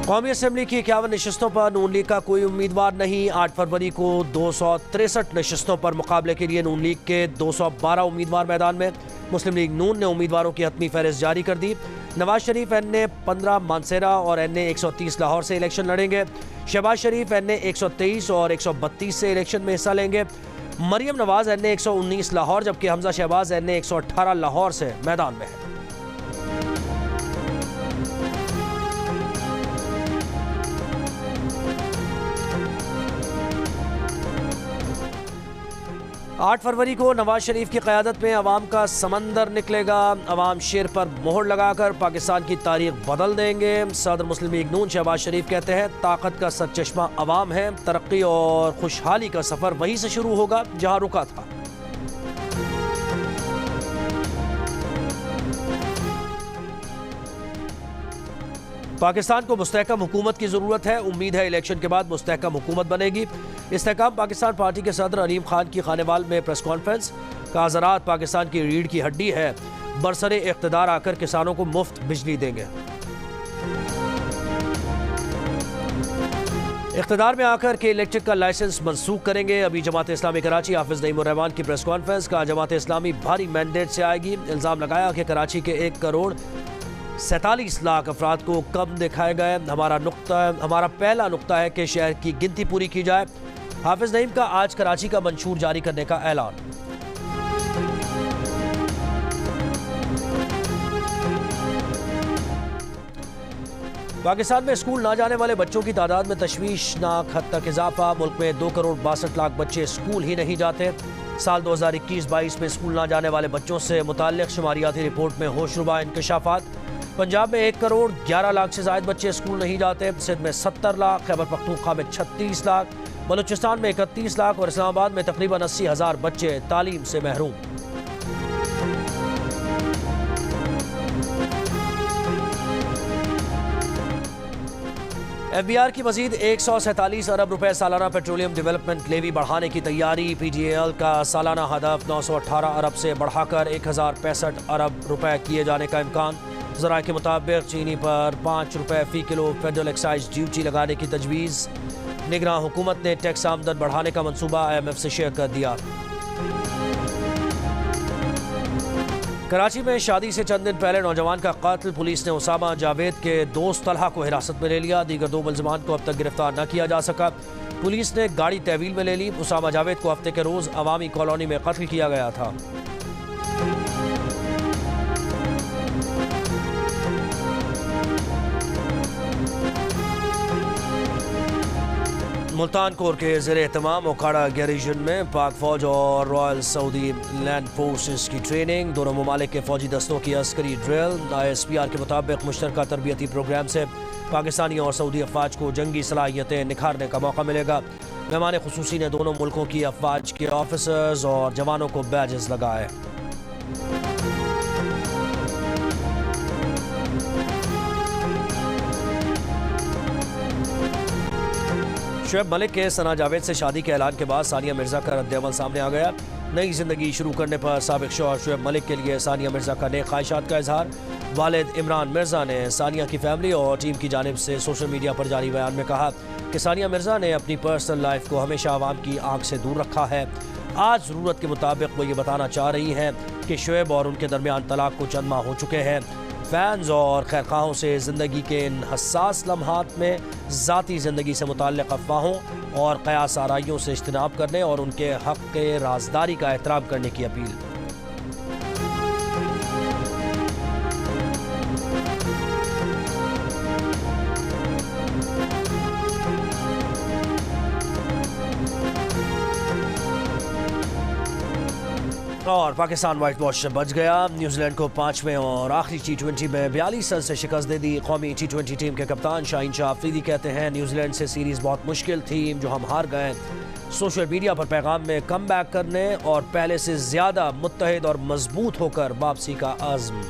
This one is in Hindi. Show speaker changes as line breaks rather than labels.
कौमी असम्बली की 51 नशस्तों पर नून लीग का कोई उम्मीदवार नहीं। 8 फरवरी को 263 नशस्तों पर मुकाबले के लिए नून लीग के 212 उम्मीदवार मैदान में। मुस्लिम लीग नून ने उम्मीदवारों की हतमी फहरिस्त जारी कर दी। नवाज शरीफ NA 15 मानसेरा और NA 130 लाहौर से इलेक्शन लड़ेंगे। शहबाज शरीफ NA 123 और 132 से इलेक्शन में हिस्सा लेंगे। मरियम नवाज NA 119 लाहौर जबकि हमजा शहबाज NA 118 लाहौर से मैदान में है। आठ फरवरी को नवाज शरीफ की क़यादत में अवाम का समंदर निकलेगा। अवाम शेर पर मोहर लगाकर पाकिस्तान की तारीख बदल देंगे। सदर मुस्लिम लीग नून शहबाज शरीफ कहते हैं ताकत का सरचश्मा अवाम है। तरक्की और खुशहाली का सफ़र वहीं से शुरू होगा जहां रुका था। पाकिस्तान को मुस्तहकम हुकूमत की ज़रूरत है। उम्मीद है इलेक्शन के बाद मुस्तहकम हुकूमत बनेगी। इस्तेहकाम पाकिस्तान पार्टी के सदर अलीम खान की खानेवाल में प्रेस कॉन्फ्रेंस। कहा ज़राअत पाकिस्तान की रीढ़ की हड्डी है। बरसरे इख्तिदार आकर किसानों को मुफ्त बिजली देंगे। इख्तिदार में आकर के इलेक्ट्रिक का लाइसेंस मनसूख करेंगे। अभी जमात इस्लामी कराची हाफिज नईमुर रहमान की प्रेस कॉन्फ्रेंस। कहा जमात इस्लामी भारी मैंडेट से आएगी। इल्ज़ाम लगाया कि कराची के 1 करोड़ 47 लाख अफराद को कम दिखाए गए। हमारा पहला नुक्ता है कि शहर की गिनती पूरी की जाए। हाफिज नईम का आज कराची का मंशूर जारी करने का ऐलान। पाकिस्तान में स्कूल ना जाने वाले बच्चों की तादाद में तशवीशनाक हद तक इजाफा। मुल्क में 2 करोड़ 62 लाख बच्चे स्कूल ही नहीं जाते। साल 2021-22 में स्कूल ना जाने वाले बच्चों से मुताल्लिक़ शुमारियाती रिपोर्ट में होशरुबा इंकशाफात। पंजाब में 1 करोड़ 11 लाख से ज़ायद बच्चे स्कूल नहीं जाते। सिंध में 70 लाख, खैबर पख्तूनख्वा में 36 लाख, बलूचिस्तान में 31 लाख और इस्लामाबाद में तकरीबन 80,000 बच्चे तालीम से महरूम। FBR की मजीद 147 अरब रुपए सालाना पेट्रोलियम डेवलपमेंट लेवी बढ़ाने की तैयारी। PGL का सालाना हदफ 918 अरब से बढ़ाकर 1065 अरब रुपए किए जाने का इम्कान। ज़राए के मुताबिक चीनी पर 5 रुपए फ़ी किलो फेडरल एक्साइज ड्यूटी लगाने की तजवीज़। निगरान हुकूमत ने टैक्स आमदन बढ़ाने का मनसूबा IMF से शेयर कर दिया। कराची में शादी से चंद दिन पहले नौजवान का कत्ल। पुलिस ने उसामा जावेद के दोस्त तलहा को हिरासत में ले लिया। दीगर 2 मुलज़मान को अब तक गिरफ्तार न किया जा सका। पुलिस ने गाड़ी तहवील में ले ली। उसामा जावेद को हफ्ते के रोज़ अवामी कॉलोनी में कत्ल किया गया था। मुल्तान कोर के ज़ेर एहतमाम ओकाड़ा गैरिजन में पाक फौज और रॉयल सऊदी लैंड फोर्सेस की ट्रेनिंग। दोनों ममालिक के फौजी दस्तों की अस्करी ड्रिल। ISPR के मुताबिक मुश्तरका तरबियती प्रोग्राम से पाकिस्तानी और सऊदी अफवाज को जंगी सलाहियतें निखारने का मौका मिलेगा। मेहमान खुसूसी ने दोनों मुल्कों की अफवाज के ऑफिसर्स और जवानों को बैजेस लगाए। शुएब मलिक के सना जावेद से शादी के ऐलान के बाद सानिया मिर्जा का रद्द-ए-अमल सामने आ गया। नई जिंदगी शुरू करने पर साबिक शौहर शुएब मलिक के लिए सानिया मिर्जा का नेक ख्वाहिशात का इजहार। वालिद इमरान मिर्जा ने सानिया की फैमिली और टीम की जानिब से सोशल मीडिया पर जारी बयान में कहा कि सानिया मिर्जा ने अपनी पर्सनल लाइफ को हमेशा आवाम की आंख से दूर रखा है। आज ज़रूरत के मुताबिक वो ये बताना चाह रही हैं कि शुएब और उनके दरमियान तलाक को चंद माह हो चुके हैं। फैंस और खैरखाहों से ज़िंदगी के इन हसास लम्हात में ज़ाती ज़िंदगी से मुताल्लिक़ अफवाहों और क़यास आराइयों से इज्तनाब करने और उनके हक़ के राज़दारी का एहतराम करने की अपील। और पाकिस्तान वाइट वॉश से बच गया। न्यूजीलैंड को 5वें और आखिरी T20 में 42 रन से शिकस्त दे दी। कौमी T20 टीम के कप्तान शाहीन शाह अफरीदी कहते हैं न्यूजीलैंड से सीरीज़ बहुत मुश्किल थी जो हम हार गए। सोशल मीडिया पर पैगाम में कम बैक करने और पहले से ज़्यादा मुत्तहिद और मजबूत होकर वापसी का आज़म।